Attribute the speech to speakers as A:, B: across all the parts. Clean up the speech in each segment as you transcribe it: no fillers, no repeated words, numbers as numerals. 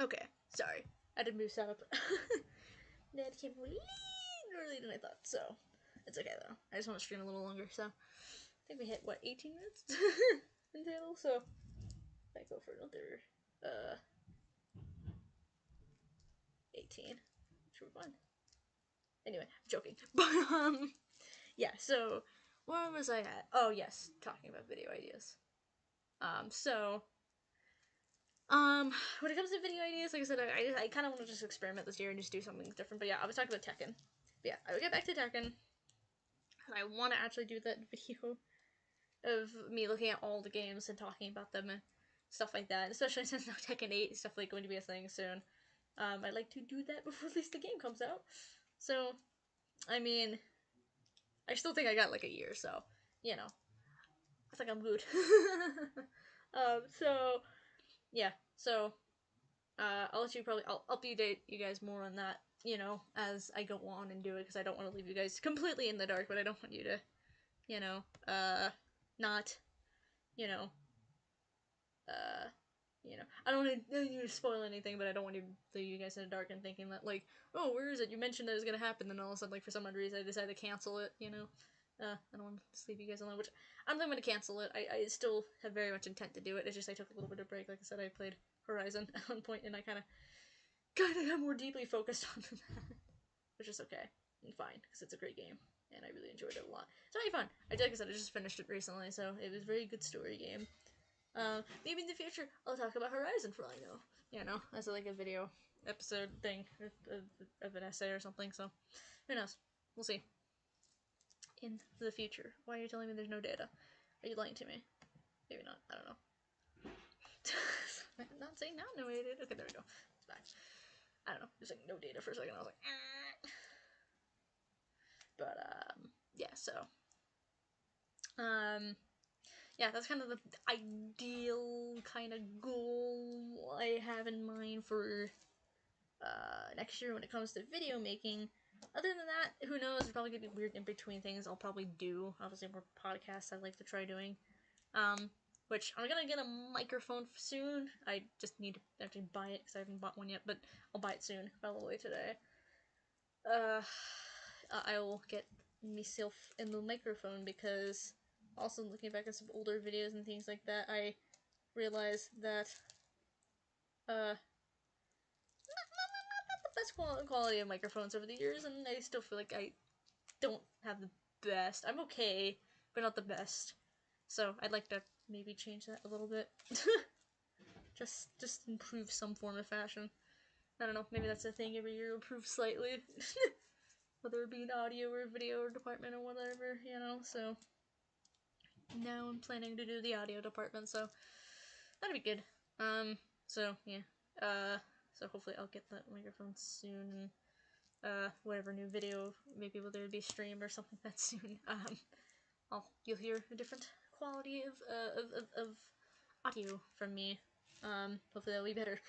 A: Okay, sorry. I did move setup. That came a little earlier than I thought, so it's okay though. I just want to stream a little longer, so I think we hit what 18 minutes in total. So I go for another 18. Should be fun. Anyway, I'm joking, but yeah. So where was I at? Oh yes, talking about video ideas. So when it comes to video ideas, like I said, I kind of want to just experiment this year and just do something different. But yeah, I was talking about Tekken. But yeah, I would get back to Tekken, and I want to actually do that video of me looking at all the games and talking about them and stuff like that. Especially since now Tekken 8 is definitely going to be a thing soon. I'd like to do that before at least the game comes out. So, I mean, I still think I got like a year, so you know, I think I'm good. So yeah, so I'll let you probably I'll update you guys more on that, you know, as I go on and do it because I don't want to leave you guys completely in the dark, but I don't want you to, you know, not, you know, uh, I don't want to spoil anything, but I don't want to leave you guys in the dark and thinking that like, oh, where is it? You mentioned that it was gonna happen, then all of a sudden, like for some odd reason, I decided to cancel it. You know, I don't want to leave you guys alone. Which I'm not going to cancel it. I still have very much intent to do it. It's just I took a little bit of break. Like I said, I played Horizon at one point, and I kind of got more deeply focused on that, which is okay and fine because it's a great game and I really enjoyed it a lot. It's really fun. Like I said, I just finished it recently, so it was a very good story game. Maybe in the future I'll talk about Horizon for all I know. You know, as like a video episode thing of an essay or something. So who knows? We'll see. In the future, why are you telling me there's no data? Are you lying to me? Maybe not. I don't know. I'm not saying not no data. Okay, there we go. It's back. I don't know. Just like no data for a second. I was like, but yeah. So um, yeah, that's kind of the ideal kind of goal I have in mind for next year when it comes to video making. Other than that, who knows? There's probably gonna be weird in between things I'll probably do. Obviously, more podcasts I'd like to try doing. Which I'm gonna get a microphone soon. I just need to actually buy it because I haven't bought one yet, but I'll buy it soon, probably today. Uh, I will get myself a new microphone because also looking back at some older videos and things like that, I realized that not the best quality of microphones over the years, and I still feel like I don't have the best. I'm okay, but not the best. So I'd like to maybe change that a little bit. just improve some form of fashion. I don't know, maybe that's a thing every year, improve slightly. Whether it be an audio or video department or whatever, you know, so now I'm planning to do the audio department, so that'd be good. So yeah. So hopefully I'll get that microphone soon. Whatever new video, maybe whether it be stream or something that soon. You'll hear a different quality of audio from me. Hopefully that'll be better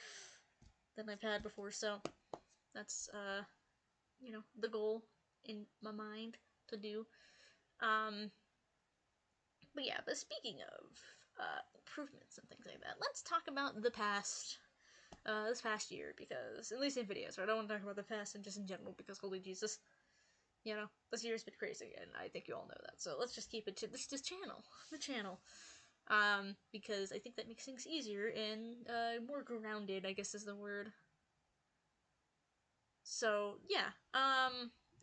A: than I've had before. So that's the goal in my mind to do. Um, but yeah, but speaking of improvements and things like that, let's talk about the past. This past year, because at least in videos, right? I don't want to talk about the past and just in general because holy Jesus, you know, this year's been crazy, and I think you all know that. So let's just keep it to this channel, the channel, because I think that makes things easier and more grounded, I guess is the word. So yeah,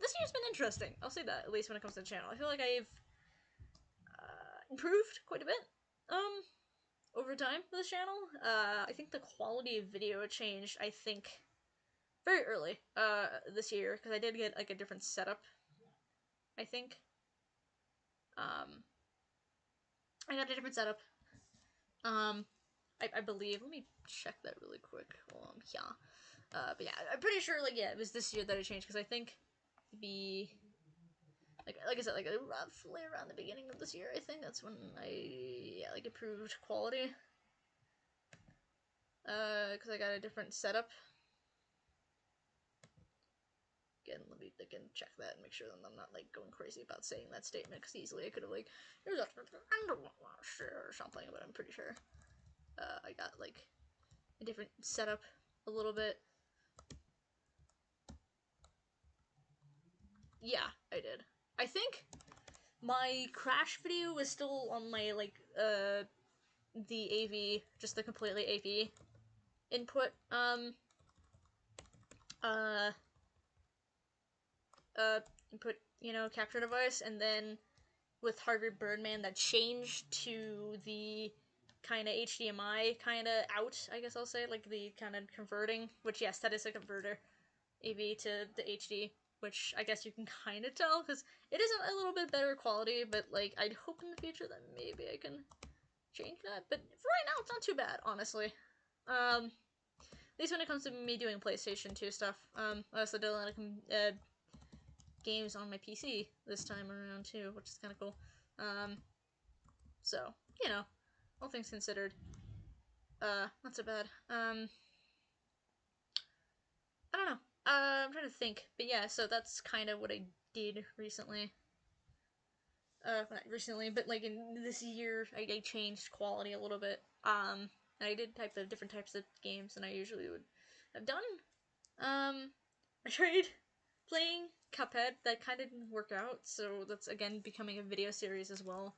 A: this year's been interesting. I'll say that at least when it comes to the channel. I feel like I've improved quite a bit. Over time with this channel. I think the quality of video changed. I think very early this year because I did get like a different setup. I think. Um, I got a different setup. Um, I believe. Let me check that really quick. Yeah. But yeah, I'm pretty sure. Like, yeah, it was this year that it changed because I think the like I said, like roughly around the beginning of this year, I think that's when I like improved quality. Because I got a different setup. Again, let me again check that and make sure that I'm not like going crazy about saying that statement because easily I could have like it was or something, but I'm pretty sure I got like a different setup a little bit. Yeah, I did. I think my Crash video was still on my, like, the AV, just the completely AV input, input, you know, capture device, and then with Harvey Birdman that changed to the kind of HDMI kind of out, I guess I'll say, like the kind of converting, which yes, that is a converter, AV to the HD, which I guess you can kind of tell, because it is a little bit better quality, but like, I'd hope in the future that maybe I can change that, but for right now, it's not too bad, honestly. At least when it comes to me doing PlayStation 2 stuff. I also did a lot of games on my PC this time around too, which is kind of cool. So, you know, all things considered, not so bad. I don't know. I'm trying to think, but yeah, so that's kind of what I did recently. Not recently, but like in this year, I changed quality a little bit. I did different types of games than I usually would have done. I tried playing Cuphead. That kind of didn't work out, so that's again becoming a video series as well.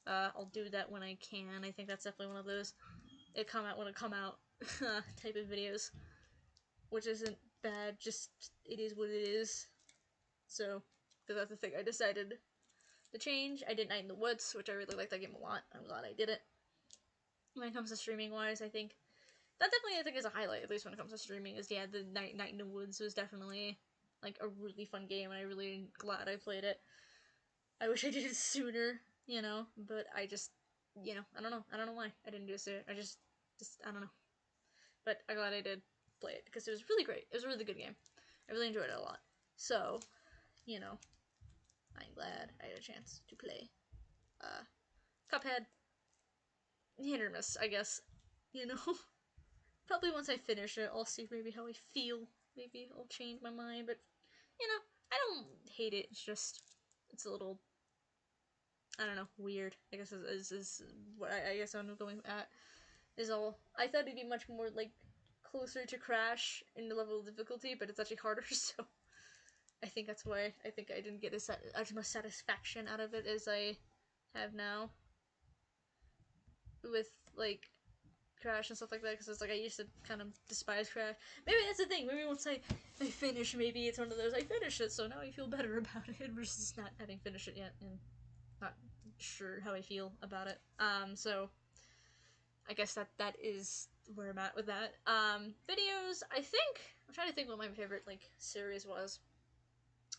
A: I'll do that when I can. I think that's definitely one of those it come out when it come out type of videos, which isn't bad. Just it is what it is. So, because that's the thing I decided to change. I did Night in the Woods, which I really like that game a lot. I'm glad I did it. When it comes to streaming wise, I think that definitely I think is a highlight. At least when it comes to streaming, is yeah, the Night in the Woods was definitely like a really fun game, and I really glad I played it. I wish I did it sooner, you know, but I just, you know, I don't know why I didn't do it sooner. I just I don't know, but I'm glad I did play it because it was really great. It was a really good game. I really enjoyed it a lot. So, you know, I'm glad I had a chance to play Cuphead. Hit or miss, I guess. You know, probably once I finish it, I'll see maybe how I feel. Maybe I'll change my mind, but you know, I don't hate it. It's just it's a little, I don't know, weird. I guess is what I guess I'm going at is all. I thought it'd be much more like closer to Crash in the level of difficulty, but it's actually harder. So I think that's why I think I didn't get as much satisfaction out of it as I have now with like Crash and stuff like that, because it's like I used to kind of despise Crash. Maybe that's the thing. Maybe once I finish, maybe it's one of those I finished it, so now I feel better about it versus not having finished it yet and not sure how I feel about it. So I guess that is where I'm at with that. Videos. I think I'm trying to think what my favorite like series was.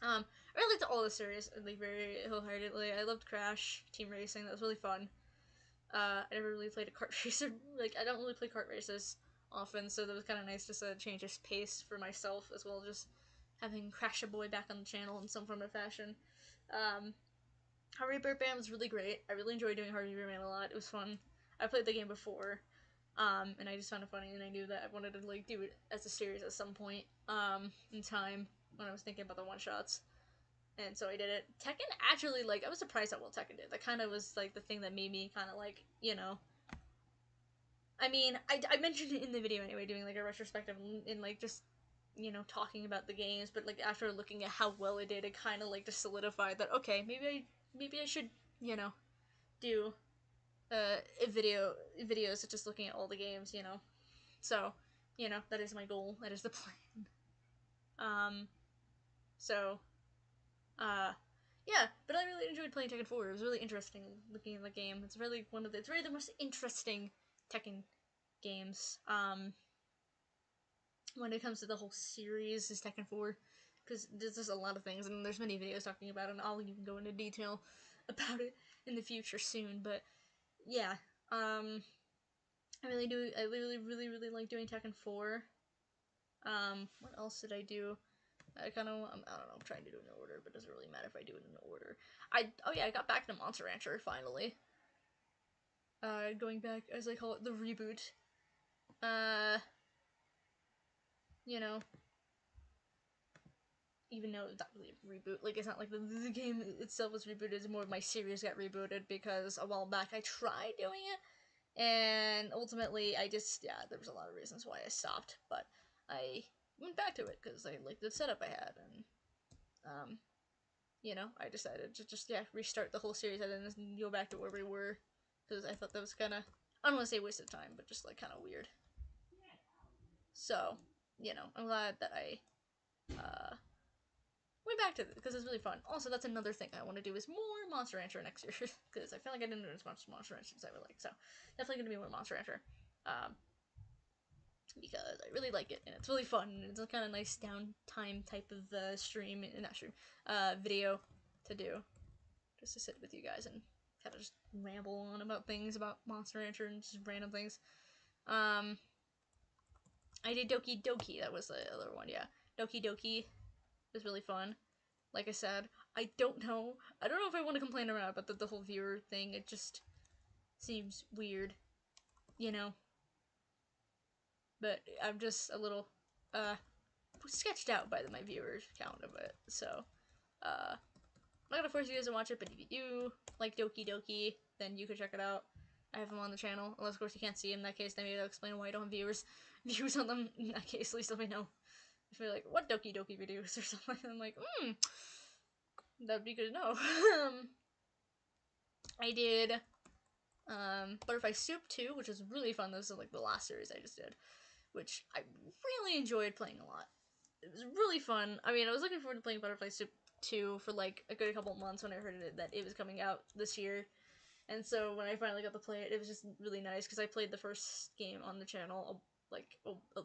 A: I liked all the series like very wholeheartedly. I loved Crash Team Racing. That was really fun. I never really played a kart racer. Like, I don't really play kart races often, so that was kind of nice just to change of pace for myself, as well as just having Crash a Boy back on the channel in some form of fashion. Harvey Birdman was really great. I really enjoyed doing Harvey Birdman a lot. It was fun. I played the game before, and I just found it funny, and I knew that I wanted to, like, do it as a series at some point, in time, when I was thinking about the one-shots. And so I did it. Tekken actually, like, I was surprised how well Tekken did. That kind of was, like, the thing that made me kind of, like, you know. I mean, I mentioned it in the video anyway, doing, like, a retrospective and like, just, you know, talking about the games. But, like, after looking at how well it did, it kind of, like, just solidified that, okay, maybe I should, you know, do, videos just looking at all the games, you know. So, you know, that is my goal. That is the plan. So, yeah, but I really enjoyed playing Tekken 4. It was really interesting looking at the game. It's really the most interesting Tekken games. When it comes to the whole series is Tekken 4, because there's just a lot of things, and there's many videos talking about it, and I'll even go into detail about it in the future soon. But yeah, I really like doing Tekken 4. What else did I do? I don't know, I'm trying to do it in order, but it doesn't really matter if I do it in order. Oh yeah, I got back to Monster Rancher, finally. Going back, as I call it, the reboot. You know, even though it's not really a reboot, like, it's not like the game itself was rebooted, it's more of my series got rebooted, because a while back I tried doing it, and ultimately I just, yeah, there was a lot of reasons why I stopped, but I went back to it because I liked the setup I had, and you know, I decided to just restart the whole series and then go back to where we were because I thought that was kind of, I don't want to say waste of time, but just like kind of weird. So, you know, I'm glad that I went back to it because it's really fun. Also, that's another thing I want to do is more Monster Rancher next year because I feel like I didn't do as much Monster Rancher as I would like. So, definitely gonna be more Monster Rancher. Because I really like it and it's really fun and it's a kind of nice downtime type of video to do, just to sit with you guys and kind of just ramble on about things about Monster Rancher and just random things. I did Doki Doki, that was the other one, yeah. Doki Doki was really fun. Like I said, I don't know if I want to complain about the whole viewer thing. It just seems weird, you know. But I'm just a little sketched out by my viewers count of it. So I'm not gonna force you guys to watch it, but if you do like Doki Doki, then you can check it out. I have them on the channel, unless of course you can't see them. In that case, then maybe I'll explain why I don't have views on them. In that case, at least let me know if you're like, what Doki Doki videos or something. I'm like, that'd be good to know. I did Butterfly Soup 2, which was really fun. This is like the last series I just did, which I really enjoyed playing a lot. It was really fun. I mean, I was looking forward to playing Butterfly Soup 2 for like a good couple months when I heard that it was coming out this year. And so when I finally got to play it, it was just really nice because I played the first game on the channel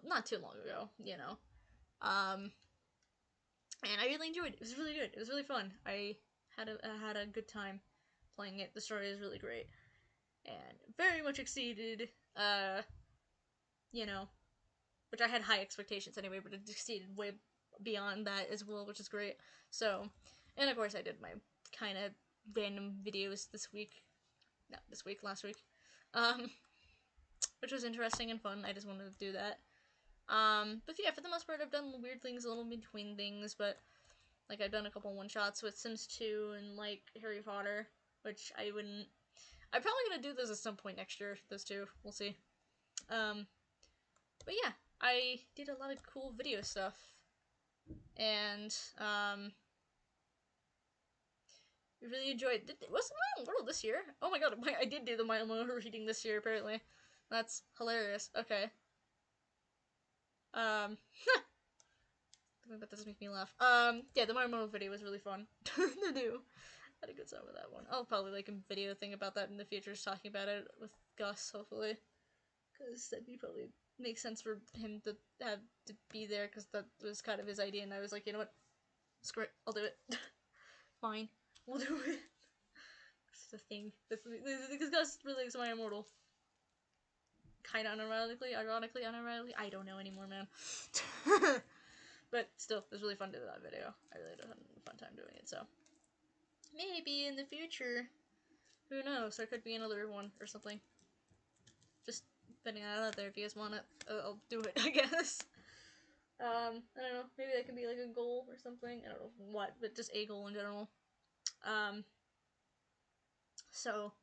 A: not too long ago, you know. And I really enjoyed it. It was really good. It was really fun. I had a good time playing it. The story is really great and very much exceeded you know, which I had high expectations anyway, but it exceeded way beyond that as well, which is great. So, and of course I did my kind of random videos last week, which was interesting and fun. I just wanted to do that. But yeah, for the most part, I've done weird things a little between things, but like I've done a couple one-shots with Sims 2 and like Harry Potter, which I'm probably gonna do those at some point next year, those two, we'll see. But yeah, I did a lot of cool video stuff, and really enjoyed. Was My Immortal this year? Oh my god, I did do the My Immortal reading this year. Apparently, that's hilarious. Okay. That does make me laugh. Yeah, the My Immortal video was really fun to do. Had a good time with that one. I'll probably make a video thing about that in the future, just talking about it with Gus, hopefully, because that'd be probably make sense for him to have to be there, because that was kind of his idea, and I was like, you know what, screw it, I'll do it. Fine, we'll do it. It's the thing. Because Gus really likes My Immortal. Kind of ironically, I don't know anymore, man. But still, it was really fun to do that video. I really had a fun time doing it, so. Maybe in the future, who knows, there could be another one or something. Just putting that out there, if you guys want it, I'll do it, I guess. I don't know, maybe that could be like a goal or something, I don't know what, but just a goal in general. So,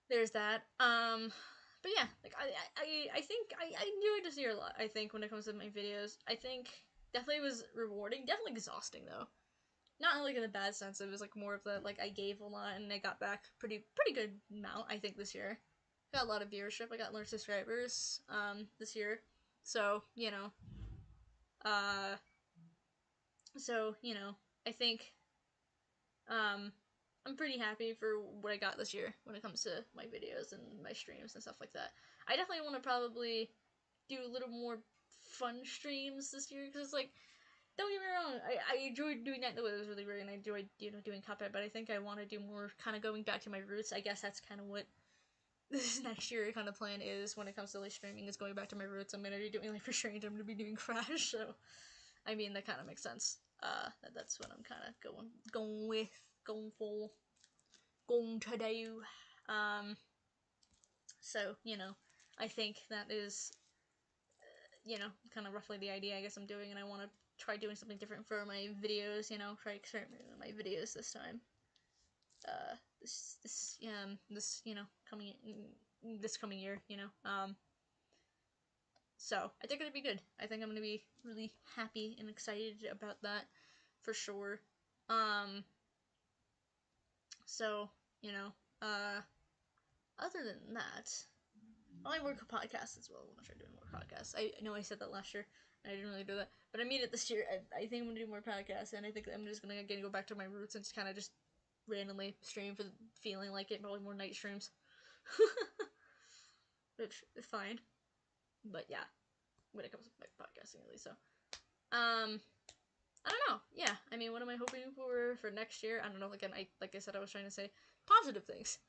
A: there's that. But yeah, like, I think I enjoyed this year a lot, I think, when it comes to my videos. I think definitely was rewarding, definitely exhausting, though. Not like in a bad sense, it was like more of the, like, I gave a lot and I got back pretty good amount, I think, this year. Got a lot of viewership, I got more subscribers, this year. So, you know, I think, I'm pretty happy for what I got this year when it comes to my videos and my streams and stuff like that. I definitely want to probably do a little more fun streams this year, because it's like, don't get me wrong, I enjoyed doing that, it was really great, and I enjoyed, you know, doing Cuphead, but I think I want to do more kind of going back to my roots. I guess that's kind of what this next year kind of plan is when it comes to like streaming, is going back to my roots. I'm going to be doing Life is Strange, I'm going to be doing Crash, so, I mean, that kind of makes sense. That's what I'm kind of going to do. So, you know, I think that is, you know, kind of roughly the idea I guess I'm doing, and I want to try doing something different for my videos, you know, try experimenting with my videos this time. This, you know, this coming year, you know. So I think it'll be good. I think I'm gonna be really happy and excited about that for sure. So, you know, other than that, I like more podcasts as well. I want to try doing more podcasts. I know I said that last year, and I didn't really do that, but I mean it this year. I think I'm gonna do more podcasts, and I think I'm just gonna again go back to my roots and just kind of just randomly stream for feeling like it. Probably more night streams, which is fine. But yeah, when it comes to podcasting, at least so. I don't know. Yeah, I mean, what am I hoping for next year? I don't know. Again, like I said, I was trying to say positive things.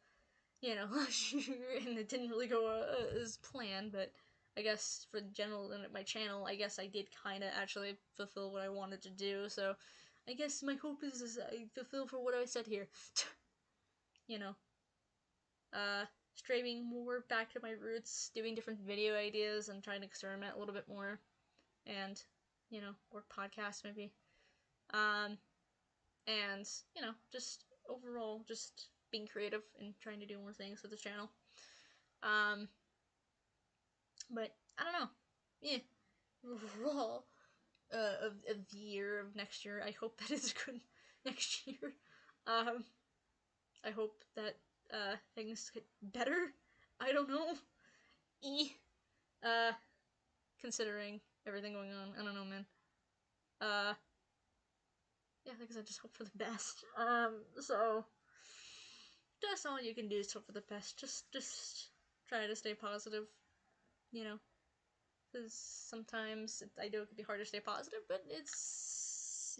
A: You know, last year, and it didn't really go as planned. But I guess for general my channel, I guess I did kind of actually fulfill what I wanted to do. So I guess my hope is I fulfill for what I said here. You know, straying more back to my roots, doing different video ideas, and trying to experiment a little bit more, and you know, work podcasts maybe. And you know, just overall, just being creative and trying to do more things with the channel. But I don't know. Yeah, overall, of the year of next year, I hope that it's good next year. I hope that things get better. I don't know. Uh, considering everything going on, I don't know, man. Yeah, like I said, just hope for the best. So that's all you can do is hope for the best. Just try to stay positive, you know, because sometimes I know it can be hard to stay positive, but it's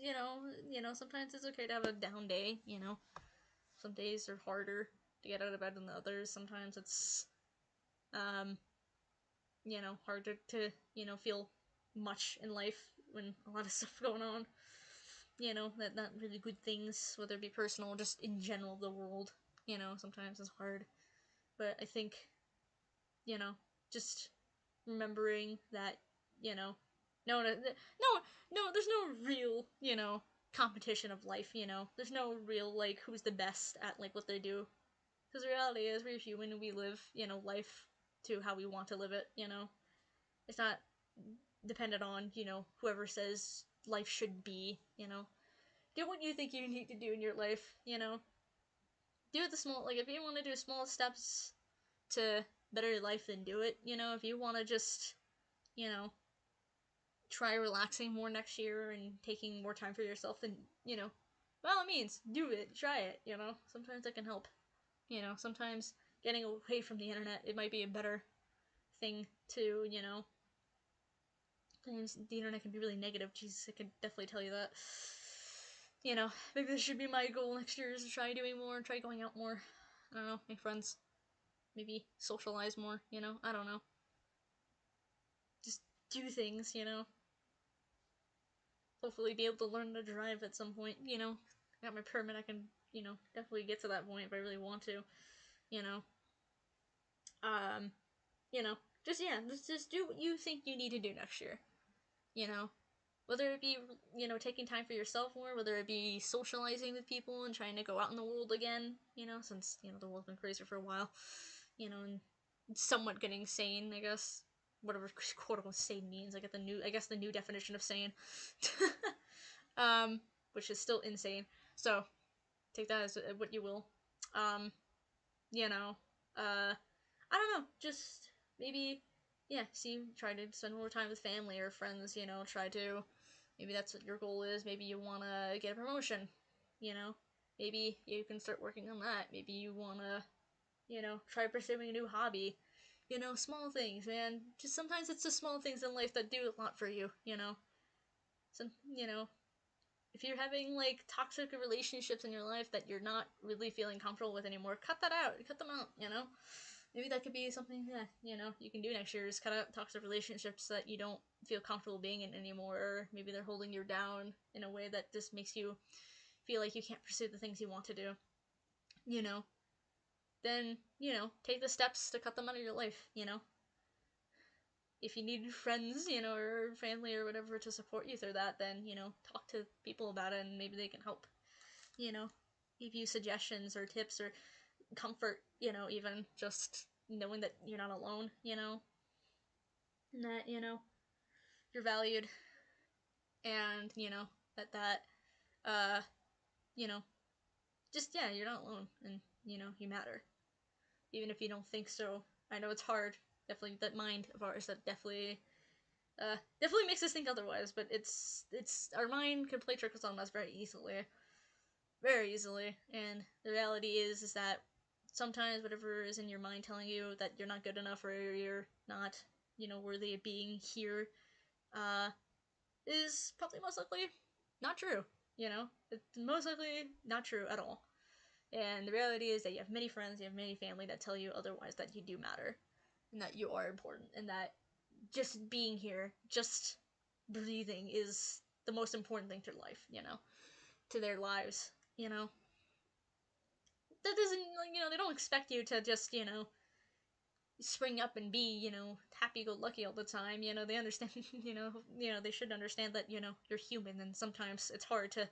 A: sometimes it's okay to have a down day. You know, some days are harder to get out of bed than the others. Sometimes it's harder to feel much in life when a lot of stuff going on. You know, that not really good things, whether it be personal or just in general the world. You know, sometimes it's hard. But I think, just remembering that, there's no real, competition of life, There's no real, like, who's the best at, like, what they do. Because the reality is, we're human and we live, life to how we want to live it, It's not dependent on, whoever says life should be, Do what you think you need to do in your life, Do the small, like, if you want to do small steps to better your life, then do it, If you want to just, try relaxing more next year and taking more time for yourself, then, by all means, do it, try it, Sometimes it can help, Sometimes getting away from the internet, it might be a better thing to, Sometimes the internet can be really negative. Jesus, I can definitely tell you that. Maybe this should be my goal next year is to try doing more, try going out more. I don't know, make friends. Maybe socialize more, I don't know. Just do things, Hopefully be able to learn to drive at some point, I got my permit, I can, definitely get to that point if I really want to, you know. Um, just do what you think you need to do next year, Whether it be, taking time for yourself more, whether it be socializing with people and trying to go out in the world again, since, the world's been crazy for a while, and somewhat getting sane, I guess. Whatever quote-unquote sane means. I guess the new definition of sane. Which is still insane. So, take that as what you will. I don't know, just maybe, try to spend more time with family or friends, try to, maybe that's what your goal is, maybe you want to get a promotion, maybe you can start working on that, maybe you want to, try pursuing a new hobby, small things, man, just sometimes it's the small things in life that do a lot for you, some, if you're having, like, toxic relationships in your life that you're not really feeling comfortable with anymore, cut them out, maybe that could be something that, you can do next year, is cut out toxic relationships that you don't feel comfortable being in anymore, or maybe they're holding you down in a way that just makes you feel like you can't pursue the things you want to do, then, take the steps to cut them out of your life, If you need friends, or family or whatever to support you through that, then, talk to people about it and maybe they can help, give you suggestions or tips or comfort, even just knowing that you're not alone, and that, you're valued, and, uh, you know, just, yeah, you're not alone, and, you matter. Even if you don't think so. I know it's hard. Definitely, that mind of ours that definitely makes us think otherwise, but it's our mind can play tricks on us very easily. Very easily. And the reality is that sometimes whatever is in your mind telling you that you're not good enough or you're not, worthy of being here, uh, is probably most likely not true. It's most likely not true at all. And the reality is that you have many friends, you have many family that tell you otherwise, that you do matter, and that you are important, and that just being here, just breathing is the most important thing to life, to their lives, That doesn't, they don't expect you to just, spring up and be, happy-go-lucky all the time, they understand, they should understand that, you're human, and sometimes it's hard to,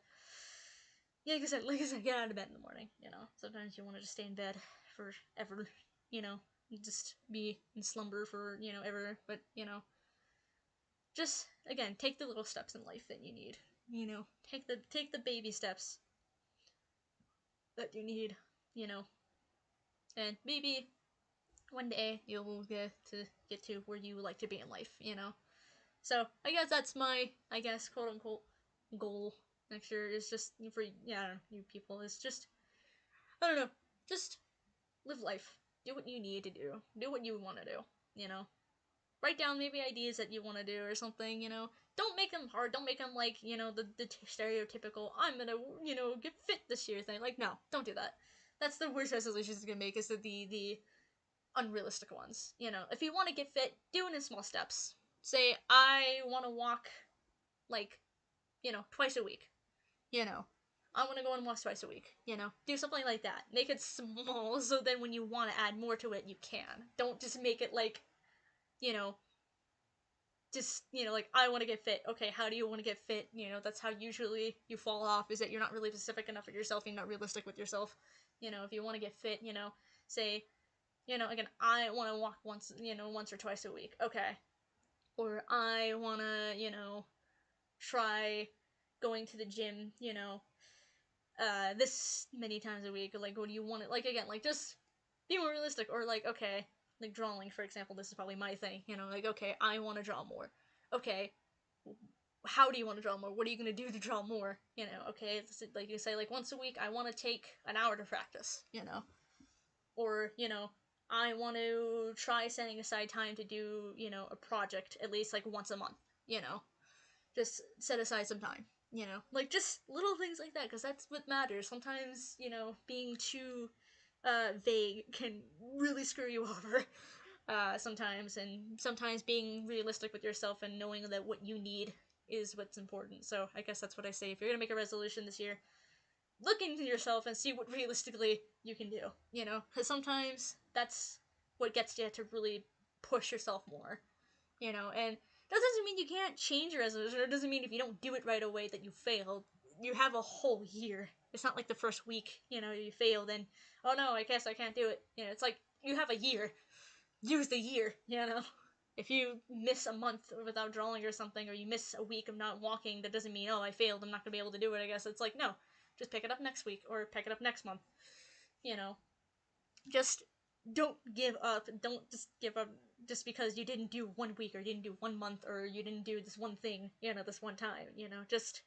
A: yeah, like I said, get out of bed in the morning, sometimes you want to just stay in bed forever, just be in slumber for, ever, but, just, again, take the little steps in life that you need, take the baby steps that you need, and maybe one day you'll get to where you like to be in life, So I guess that's my, quote unquote goal next year, is just for, yeah, you people, is just, I don't know, just live life, do what you need to do what you want to do, write down maybe ideas that you want to do or something, don't make them hard, don't make them like, the stereotypical, I'm gonna, get fit this year thing, like, no, don't do that. That's the worst resolutions you're gonna make, is the unrealistic ones. If you want to get fit, do it in small steps. Say, I want to walk, like, twice a week. I want to go and walk twice a week. Do something like that. Make it small, so then when you want to add more to it, you can. Don't just make it like, just, like, I want to get fit. Okay, how do you want to get fit? That's how usually you fall off, is that you're not really specific enough with yourself, you're not realistic with yourself. If you want to get fit, say, again, I want to walk once or twice a week. Okay. Or I want to, try going to the gym, this many times a week. Like, what do you want it? Like, again, like, just be more realistic. Or, like, okay, like, drawing, for example, this is probably my thing, like, okay, I want to draw more. Okay, how do you want to draw more? What are you going to do to draw more? Okay, like, you say, like, once a week, I want to take an hour to practice, Or, I want to try setting aside time to do, a project at least, like, once a month, Just set aside some time, Like, just little things like that, because that's what matters. Sometimes, being too vague can really screw you over, sometimes, and sometimes being realistic with yourself and knowing that what you need is what's important. So I guess that's what I say. If you're gonna make a resolution this year, look into yourself and see what realistically you can do, Because sometimes that's what gets you to really push yourself more, And that doesn't mean you can't change your resolution. It doesn't mean if you don't do it right away that you failed. You have a whole year. It's not like the first week, you fail, then, oh no, I guess I can't do it. It's like, you have a year. Use the year, If you miss a month without drawing or something, or you miss a week of not walking, that doesn't mean, oh, I failed, I'm not going to be able to do it, I guess. It's like, no, just pick it up next week, or pick it up next month, Just don't give up. Don't just give up just because you didn't do 1 week, or you didn't do 1 month, or you didn't do this one thing, this one time, Just,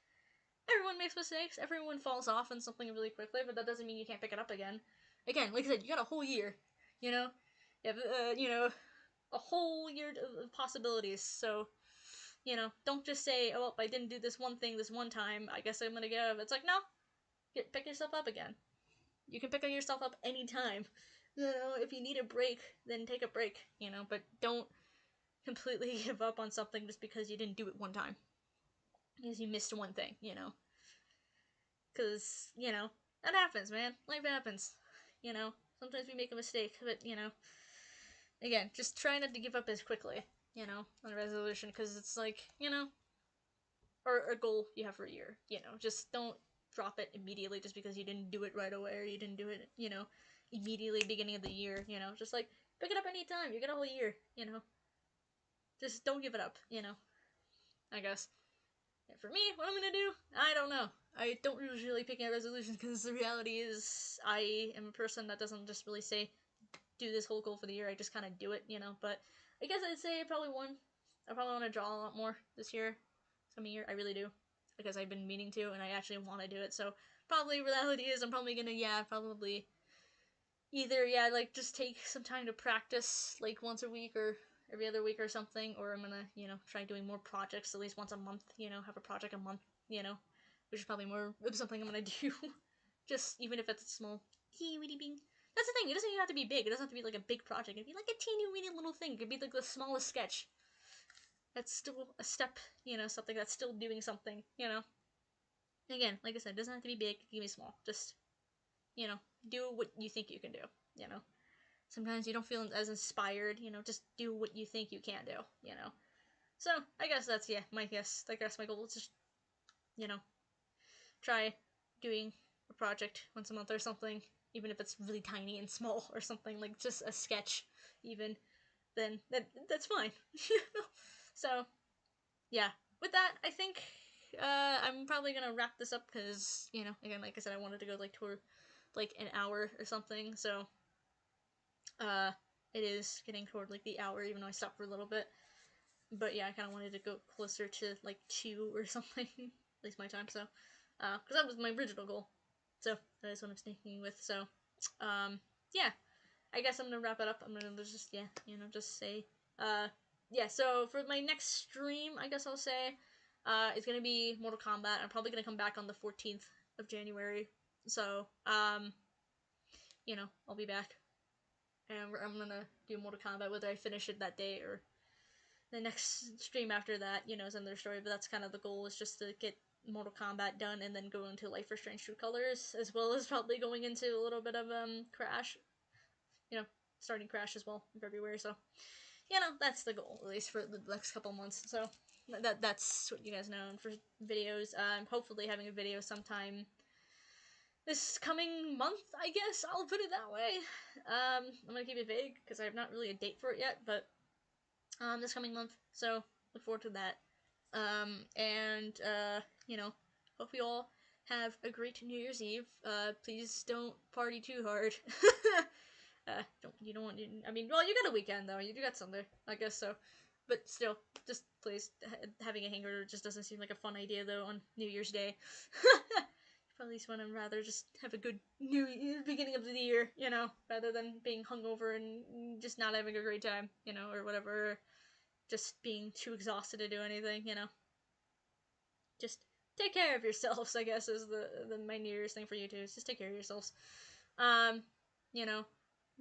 A: everyone makes mistakes, everyone falls off on something really quickly, but that doesn't mean you can't pick it up again. Again, like I said, you got a whole year, You have, a whole year of possibilities, so, don't just say, oh, I didn't do this one thing this one time, I guess I'm gonna give. It's like, no, pick yourself up again. You can pick yourself up anytime. If you need a break, then take a break, but don't completely give up on something just because you didn't do it one time. Because you missed one thing, Because, that happens, man. Life happens. Sometimes we make a mistake, but, again, just try not to give up as quickly, on a resolution, because it's like, or a goal you have for a year, just don't drop it immediately just because you didn't do it right away, or you didn't do it, immediately beginning of the year, just like, pick it up anytime, you get a whole year, just don't give it up, you know, I guess. And for me, what I'm gonna do, I don't know. I don't usually pick out resolutions because the reality is I am a person that doesn't just really say, do this whole goal for the year, I just kind of do it, you know, but I guess I'd say probably one. I probably want to draw a lot more this year. Coming year, I really do. Because I've been meaning to, and I actually want to do it, so probably reality is I'm probably gonna, probably either, like, just take some time to practice, like, once a week or every other week or something, or I'm gonna, try doing more projects at least once a month, have a project a month, which is probably more of something I'm gonna do. Just, even if it's small. That's the thing, it doesn't even have to be big, it doesn't have to be, like, a big project, it could be, like, a teeny weeny little thing, it could be, like, the smallest sketch. That's still a step, something that's still doing something, Again, like I said, it doesn't have to be big, it can be small, just, do what you think you can do, Sometimes you don't feel as inspired, just do what you think you can do, So, I guess that's, my guess. I guess my goal is just, try doing a project once a month or something, even if it's really tiny and small or something, like just a sketch, even, then that's fine, So, yeah. With that, I think, I'm probably gonna wrap this up, because, again, like I said, I wanted to go, like, tour, like, an hour or something, so, it is getting toward, like, the hour, even though I stopped for a little bit, but yeah, I kind of wanted to go closer to, like, 2 or something, at least my time, so, because that was my original goal, so, that is what I'm sticking with, so, yeah, I guess I'm gonna wrap it up. I'm gonna just, just say, so for my next stream, I guess I'll say, it's gonna be Mortal Kombat. I'm probably gonna come back on the 14th of January, so, I'll be back, and I'm gonna do Mortal Kombat, whether I finish it that day or the next stream after that, is another story, but that's kind of the goal, is just to get Mortal Kombat done, and then go into Life is Strange True Colors, as well as probably going into a little bit of, Crash, starting Crash as well in February, so, that's the goal, at least for the next couple months, so, that's what you guys know. And for videos, hopefully having a video sometime this coming month, I guess, I'll put it that way. I'm gonna keep it vague, because I have not really a date for it yet, but, this coming month, so, look forward to that, and, hope you all have a great New Year's Eve. Please don't party too hard. You don't want, I mean, well, you got a weekend, though, you got Sunday, I guess, so, but still, just please, having a hangover just doesn't seem like a fun idea, though, on New Year's Day. Probably just want to rather just have a good beginning of the year, rather than being hungover and just not having a great time, or whatever, just being too exhausted to do anything, Just take care of yourselves, I guess, is the my New Year's thing for you, too, is just take care of yourselves.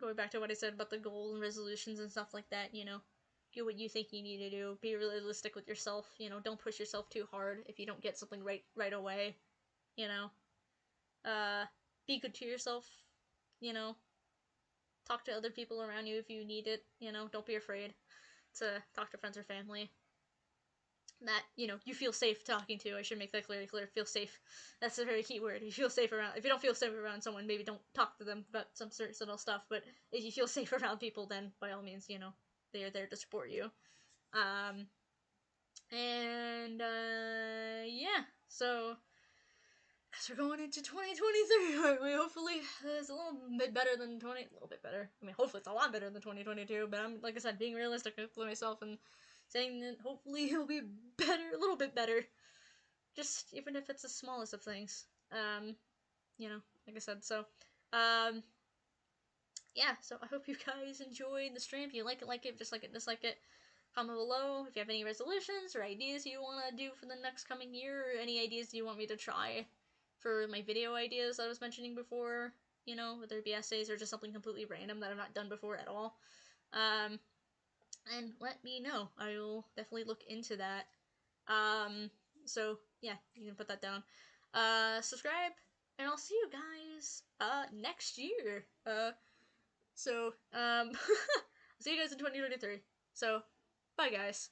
A: Going back to what I said about the goals and resolutions and stuff like that, do what you think you need to do, be realistic with yourself, don't push yourself too hard if you don't get something right away, be good to yourself, talk to other people around you if you need it, don't be afraid to talk to friends or family that, you feel safe talking to. I should make that clear, feel safe. That's a very key word. You feel safe around, if you don't feel safe around someone, maybe don't talk to them about some certain stuff, but if you feel safe around people, then by all means, they are there to support you. Yeah, so, because we're going into 2023, hopefully it's a little bit better than a little bit better, I mean, hopefully it's a lot better than 2022, but I'm, like I said, being realistic with myself, and saying that hopefully it'll be better, a little bit better, just even if it's the smallest of things, like I said, so, yeah, so I hope you guys enjoyed the stream. If you like it, dislike it, comment below. If you have any resolutions or ideas you want to do for the next coming year, or any ideas you want me to try for my video ideas that I was mentioning before, whether it be essays or just something completely random that I've not done before at all, and let me know. I will definitely look into that. So, yeah, you can put that down. Subscribe, and I'll see you guys, next year. So, see you guys in 2023. So, bye, guys.